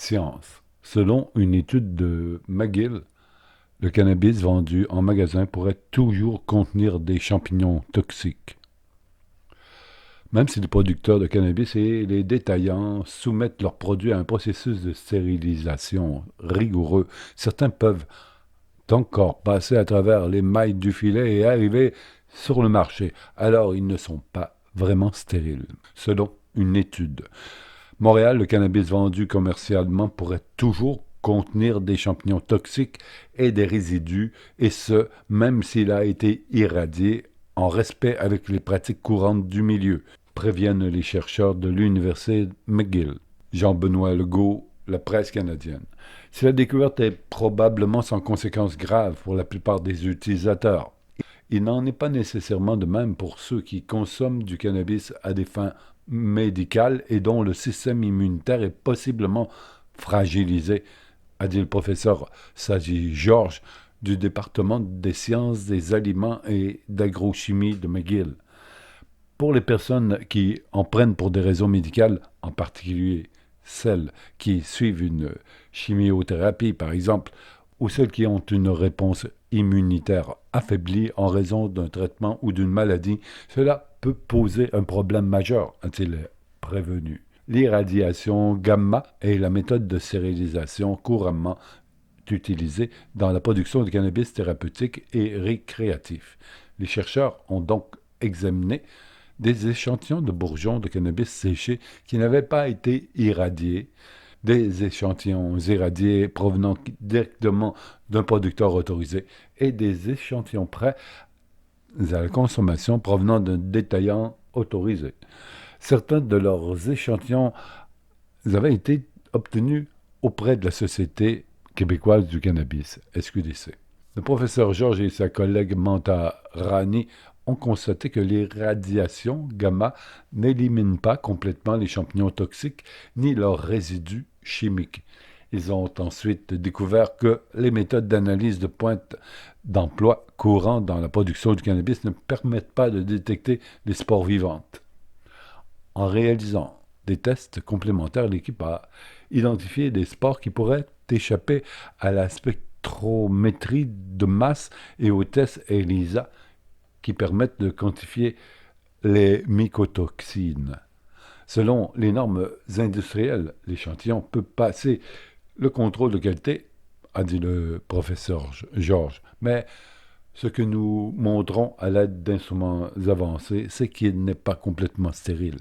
Science. Selon une étude de McGill, le cannabis vendu en magasin pourrait toujours contenir des champignons toxiques. Même si les producteurs de cannabis et les détaillants soumettent leurs produits à un processus de stérilisation rigoureux, certains peuvent encore passer à travers les mailles du filet et arriver sur le marché. Alors ils ne sont pas vraiment stériles. Selon une étude, Montréal, le cannabis vendu commercialement pourrait toujours contenir des champignons toxiques et des résidus, et ce, même s'il a été irradié en respect avec les pratiques courantes du milieu, préviennent les chercheurs de l'Université McGill. Jean-Benoît Legault, la presse canadienne. Si la découverte est probablement sans conséquences graves pour la plupart des utilisateurs, il n'en est pas nécessairement de même pour ceux qui consomment du cannabis à des fins médicales et dont le système immunitaire est possiblement fragilisé, a dit le professeur Saji Georges du département des sciences des aliments et d'agrochimie de McGill. Pour les personnes qui en prennent pour des raisons médicales, en particulier celles qui suivent une chimiothérapie par exemple, ou celles qui ont une réponse immunitaire affaiblie en raison d'un traitement ou d'une maladie, cela peut poser un problème majeur, a-t-il prévenu. L'irradiation gamma est la méthode de stérilisation couramment utilisée dans la production de cannabis thérapeutique et récréatif. Les chercheurs ont donc examiné des échantillons de bourgeons de cannabis séchés qui n'avaient pas été irradiés, des échantillons irradiés provenant directement d'un producteur autorisé et des échantillons prêts à la consommation provenant d'un détaillant autorisé. Certains de leurs échantillons avaient été obtenus auprès de la Société québécoise du cannabis, SQDC. Le professeur Georges et sa collègue Manta Rani ont constaté que les radiations gamma n'éliminent pas complètement les champignons toxiques ni leurs résidus chimiques. Ils ont ensuite découvert que les méthodes d'analyse de pointe d'emploi courantes dans la production du cannabis ne permettent pas de détecter les spores vivantes. En réalisant des tests complémentaires, l'équipe a identifié des spores qui pourraient échapper à la spectrométrie de masse et aux tests ELISA qui permettent de quantifier les mycotoxines. Selon les normes industrielles, l'échantillon peut passer le contrôle de qualité, a dit le professeur Georges. Mais ce que nous montrons à l'aide d'instruments avancés, c'est qu'il n'est pas complètement stérile.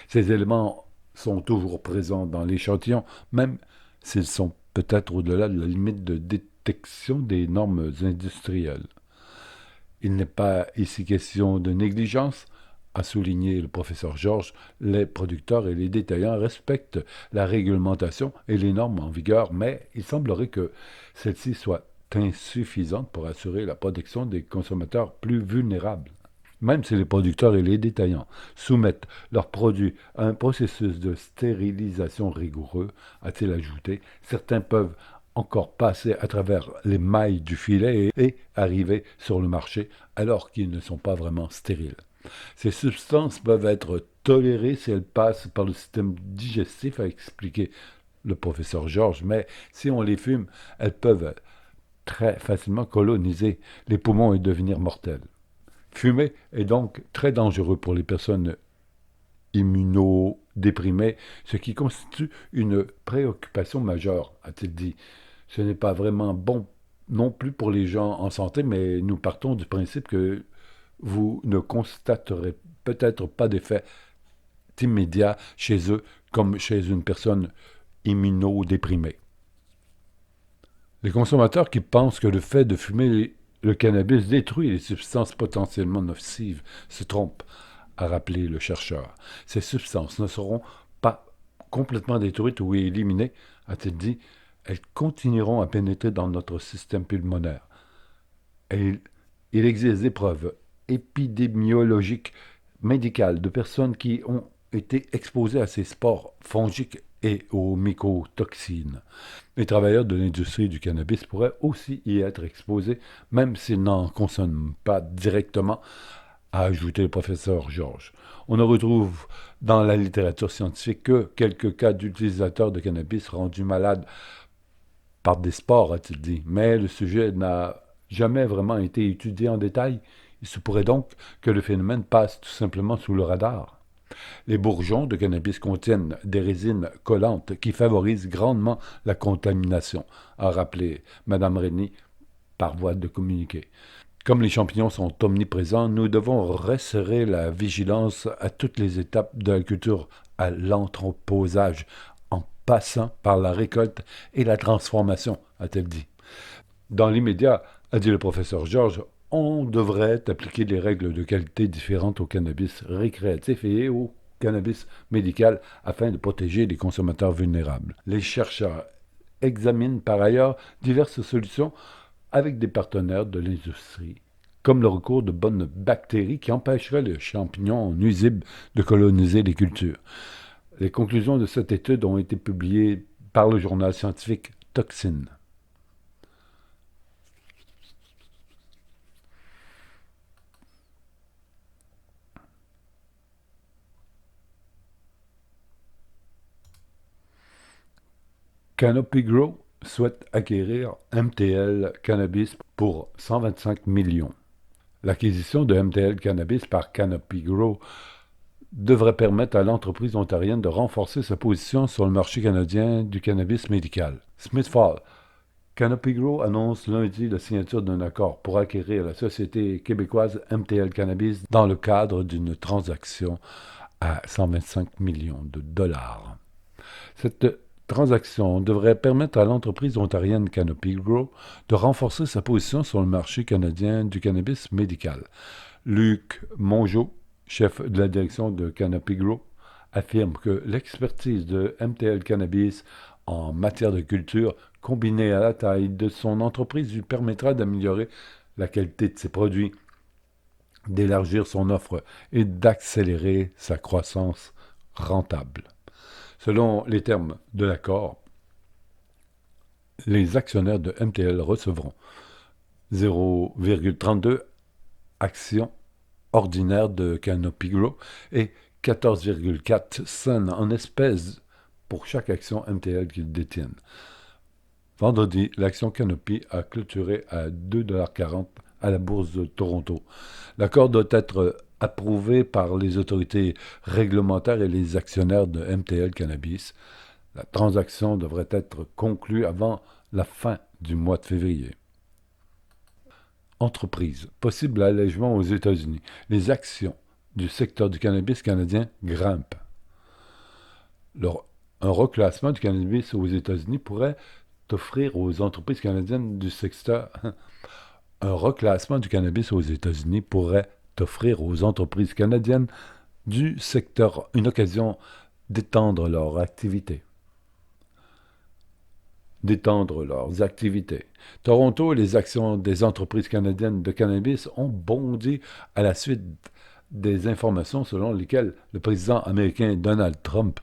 Ces éléments sont toujours présents dans l'échantillon, même s'ils sont peut-être au-delà de la limite de détection des normes industrielles. Il n'est pas ici question de négligence, a souligné le professeur Georges. Les producteurs et les détaillants respectent la réglementation et les normes en vigueur, mais il semblerait que celle-ci soit insuffisante pour assurer la protection des consommateurs plus vulnérables. Même si les producteurs et les détaillants soumettent leurs produits à un processus de stérilisation rigoureux, a-t-il ajouté, certains peuvent encore passer à travers les mailles du filet et arriver sur le marché alors qu'ils ne sont pas vraiment stériles. Ces substances peuvent être tolérées si elles passent par le système digestif, a expliqué le professeur Georges, mais si on les fume, elles peuvent très facilement coloniser les poumons et devenir mortelles. Fumer est donc très dangereux pour les personnes immunodéprimées, ce qui constitue une préoccupation majeure, a-t-il dit. Ce n'est pas vraiment bon non plus pour les gens en santé, mais nous partons du principe que vous ne constaterez peut-être pas d'effet immédiat chez eux comme chez une personne immunodéprimée. Les consommateurs qui pensent que le fait de fumer le cannabis détruit les substances potentiellement nocives se trompent, a rappelé le chercheur. Ces substances ne seront pas complètement détruites ou éliminées, a-t-il dit. Elles continueront à pénétrer dans notre système pulmonaire. Et il existe des preuves épidémiologiques, médicales, de personnes qui ont été exposées à ces spores fongiques et aux mycotoxines. Les travailleurs de l'industrie du cannabis pourraient aussi y être exposés, même s'ils n'en consomment pas directement, a ajouté le professeur Georges. On ne retrouve dans la littérature scientifique que quelques cas d'utilisateurs de cannabis rendus malades par des sports, a-t-il dit, mais le sujet n'a jamais vraiment été étudié en détail. Il se pourrait donc que le phénomène passe tout simplement sous le radar. Les bourgeons de cannabis contiennent des résines collantes qui favorisent grandement la contamination, a rappelé Mme Rennie par voie de communiqué. Comme les champignons sont omniprésents, nous devons resserrer la vigilance à toutes les étapes de la culture à l'entreposage, en passant par la récolte et la transformation, a-t-elle dit. Dans l'immédiat, a dit le professeur Georges, on devrait appliquer des règles de qualité différentes au cannabis récréatif et au cannabis médical afin de protéger les consommateurs vulnérables. Les chercheurs examinent par ailleurs diverses solutions avec des partenaires de l'industrie, comme le recours de bonnes bactéries qui empêcheraient les champignons nuisibles de coloniser les cultures. Les conclusions de cette étude ont été publiées par le journal scientifique Toxin. Canopy Grow souhaite acquérir MTL Cannabis pour 125 millions. L'acquisition de MTL Cannabis par Canopy Grow devrait permettre à l'entreprise ontarienne de renforcer sa position sur le marché canadien du cannabis médical. Smithfall. Canopy Grow annonce lundi la signature d'un accord pour acquérir la société québécoise MTL Cannabis dans le cadre d'une transaction à 125 millions de dollars. Cette transaction devrait permettre à l'entreprise ontarienne Canopy Grow de renforcer sa position sur le marché canadien du cannabis médical. Luc Mongeau, chef de la direction de Canopy Grow, affirme que l'expertise de MTL Cannabis en matière de culture, combinée à la taille de son entreprise, lui permettra d'améliorer la qualité de ses produits, d'élargir son offre et d'accélérer sa croissance rentable. Selon les termes de l'accord, les actionnaires de MTL recevront 0,32 actions ordinaires de Canopy Grow et 14,4 cents en espèces pour chaque action MTL qu'ils détiennent. Vendredi, l'action Canopy a clôturé à 2,40 $ à la bourse de Toronto. L'accord doit être approuvé par les autorités réglementaires et les actionnaires de MTL Cannabis. La transaction devrait être conclue avant la fin du mois de février. Entreprise. Possible allègement aux États-Unis. Les actions du secteur du cannabis canadien grimpent. Un reclassement du cannabis aux États-Unis pourrait offrir aux entreprises canadiennes du secteur. Un reclassement du cannabis aux États-Unis pourrait offrir aux entreprises canadiennes du secteur une occasion d'étendre leurs activités. Toronto et les actions des entreprises canadiennes de cannabis ont bondi à la suite des informations selon lesquelles le président américain Donald Trump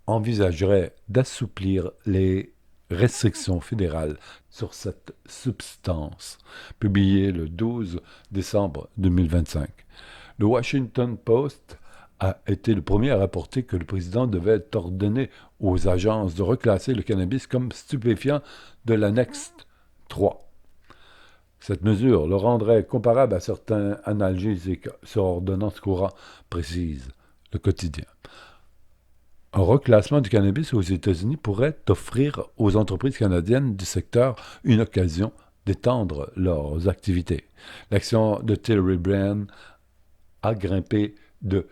envisagerait d'assouplir les restrictions fédérales sur cette substance, publiée le 12 décembre 2025. Le Washington Post a été le premier à rapporter que le président devait ordonner aux agences de reclasser le cannabis comme stupéfiant de l'annexe 3. Cette mesure le rendrait comparable à certains analgésiques sur ordonnance courant, précise le quotidien. Un reclassement du cannabis aux États-Unis pourrait offrir aux entreprises canadiennes du secteur une occasion d'étendre leurs activités. L'action de Tilray Brand a grimpé de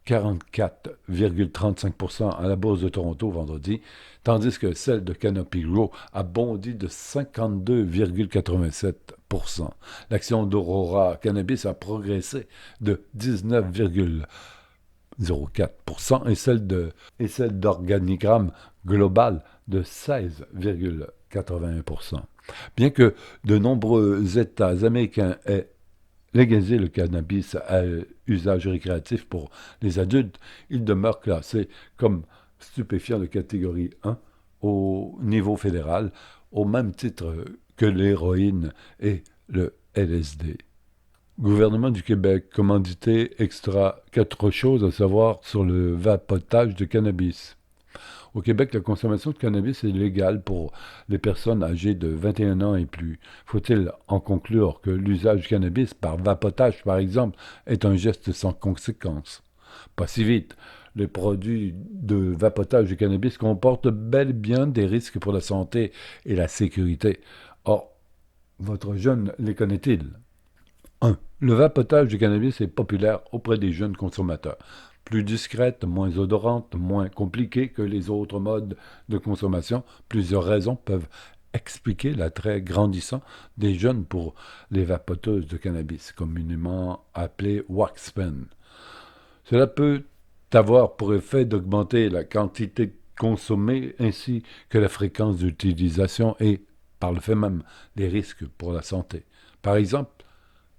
44,35% à la bourse de Toronto vendredi, tandis que celle de Canopy Grow a bondi de 52,87%. L'action d'Aurora Cannabis a progressé de 19,04% et celle d'Organigramme Global de 16,81%. Bien que de nombreux États américains aient légaliser le cannabis à usage récréatif pour les adultes, il demeure classé comme stupéfiant de catégorie 1 au niveau fédéral, au même titre que l'héroïne et le LSD. Gouvernement du Québec, commandité extra, quatre choses à savoir sur le vapotage de cannabis. Au Québec, la consommation de cannabis est légale pour les personnes âgées de 21 ans et plus. Faut-il en conclure que l'usage du cannabis par vapotage, par exemple, est un geste sans conséquence? Pas si vite. Les produits de vapotage de cannabis comportent bel et bien des risques pour la santé et la sécurité. Or, votre jeune les connaît-il? 1. Le vapotage du cannabis est populaire auprès des jeunes consommateurs. Plus discrète, moins odorante, moins compliquée que les autres modes de consommation, plusieurs raisons peuvent expliquer l'attrait grandissant des jeunes pour les vapoteuses de cannabis, communément appelées wax pen. Cela peut avoir pour effet d'augmenter la quantité consommée ainsi que la fréquence d'utilisation et, par le fait même, les risques pour la santé. Par exemple,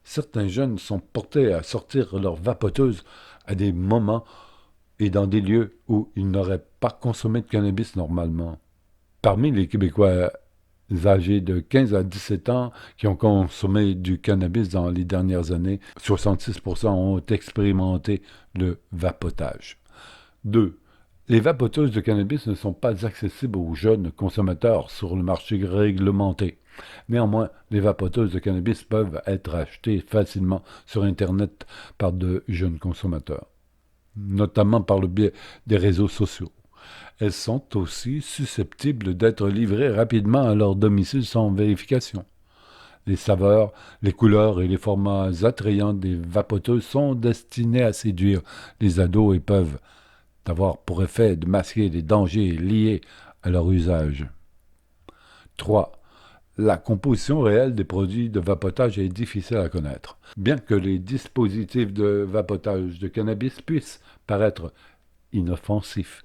certains jeunes sont portés à sortir leur vapoteuse à des moments et dans des lieux où ils n'auraient pas consommé de cannabis normalement. Parmi les Québécois âgés de 15 à 17 ans qui ont consommé du cannabis dans les dernières années, 66% ont expérimenté le vapotage. 2. Les vapoteuses de cannabis ne sont pas accessibles aux jeunes consommateurs sur le marché réglementé. Néanmoins, les vapoteuses de cannabis peuvent être achetées facilement sur Internet par de jeunes consommateurs, notamment par le biais des réseaux sociaux. Elles sont aussi susceptibles d'être livrées rapidement à leur domicile sans vérification. Les saveurs, les couleurs et les formats attrayants des vapoteuses sont destinés à séduire les ados et peuvent avoir pour effet de masquer les dangers liés à leur usage. 3. La composition réelle des produits de vapotage est difficile à connaître. Bien que les dispositifs de vapotage de cannabis puissent paraître inoffensifs,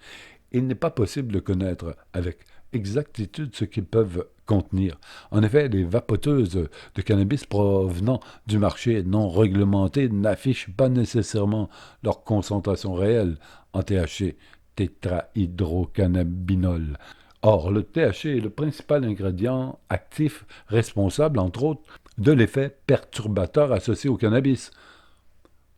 il n'est pas possible de connaître avec exactitude ce qu'ils peuvent contenir. En effet, les vapoteuses de cannabis provenant du marché non réglementé n'affichent pas nécessairement leur concentration réelle en THC, tétrahydrocannabinol. Or, le THC est le principal ingrédient actif responsable, entre autres, de l'effet perturbateur associé au cannabis.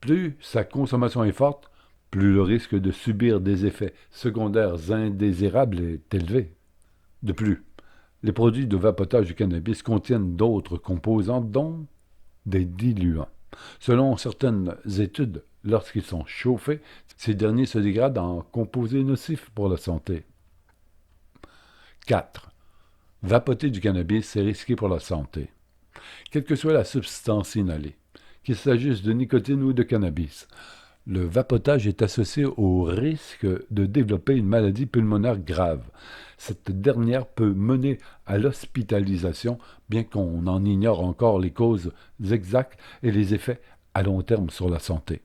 Plus sa consommation est forte, plus le risque de subir des effets secondaires indésirables est élevé. De plus, les produits de vapotage du cannabis contiennent d'autres composants, dont des diluants. Selon certaines études, lorsqu'ils sont chauffés, ces derniers se dégradent en composés nocifs pour la santé. 4. Vapoter du cannabis est risqué pour la santé. Quelle que soit la substance inhalée, qu'il s'agisse de nicotine ou de cannabis, le vapotage est associé au risque de développer une maladie pulmonaire grave. Cette dernière peut mener à l'hospitalisation, bien qu'on en ignore encore les causes exactes et les effets à long terme sur la santé.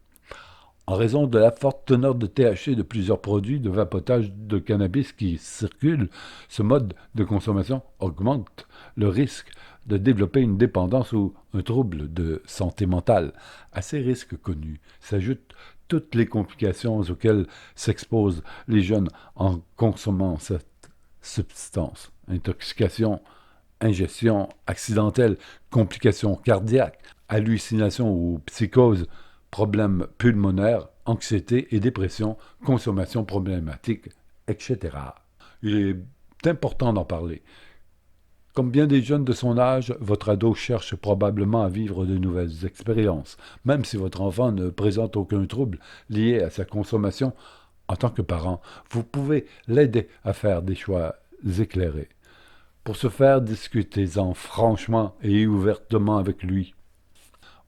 En raison de la forte teneur de THC de plusieurs produits de vapotage de cannabis qui circulent, ce mode de consommation augmente le risque de développer une dépendance ou un trouble de santé mentale. À ces risques connus s'ajoutent toutes les complications auxquelles s'exposent les jeunes en consommant cette substance. Intoxication, ingestion accidentelle, complications cardiaques, hallucinations ou psychoses, problèmes pulmonaires, anxiété et dépression, consommation problématique, etc. Il est important d'en parler. Comme bien des jeunes de son âge, votre ado cherche probablement à vivre de nouvelles expériences. Même si votre enfant ne présente aucun trouble lié à sa consommation, en tant que parent, vous pouvez l'aider à faire des choix éclairés. Pour ce faire, discutez-en franchement et ouvertement avec lui.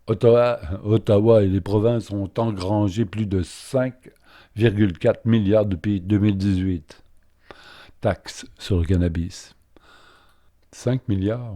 Ottawa et les provinces ont engrangé plus de 5,4 milliards depuis 2018. Taxes sur le cannabis. 5 milliards.